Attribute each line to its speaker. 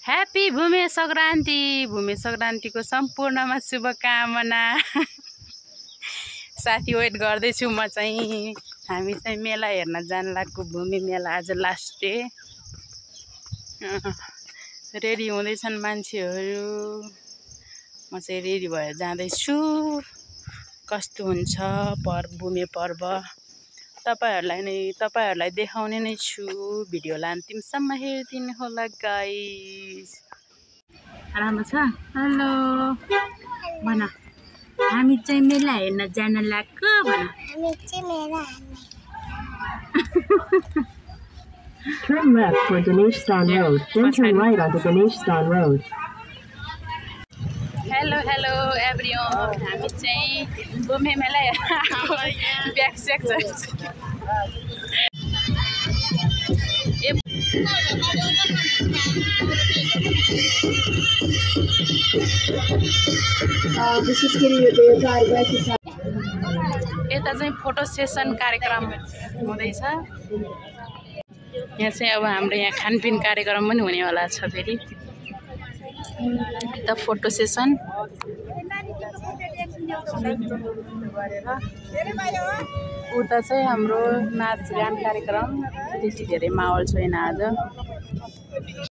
Speaker 1: Happy भूमि सङ्क्रान्तिको सम्पूर्णमा शुभकामना। साथी वेट गर्दैछु म चाहिँ। हामी चाहिँ मेला हेर्न जान लागेको भूमि मेला आज लास्ट डे। रेडी हुँदैछन् मान्छेहरू। म चाहिँ रेडी भएर जाँदैछु। कस्तो हुन्छ भूमि पर्व तपाईहरुलाई देखाउने नै छु। भिडियोलाई अन्तिमसम्म हेरिदिनु होला गाइस। राम्रो छ। हेलो भन। हामी चाहिँ मेला हेर्न जान लागेको भन।
Speaker 2: हामी चाहिँ मेला
Speaker 3: Turn left for Ganeshstan Road, then turn right onto Ganeshstan Road.
Speaker 1: Hello everyone. हामी चाहिँ भूमि मेला हेर्न ब्याक स्याक जान्छ। यता चाहिँ फोटो सेसन कार्यक्रम हुँदैछ। यहाँ चाहिँ अब हाम्रो यहाँ खानपिन कार्यक्रम पनि हुनेवाला छ। फेरि यता फोटो सेसन उता चाहिँ हाम्रो नाचगान कार्यक्रम। त्यति धेरै माहौल छैन आज।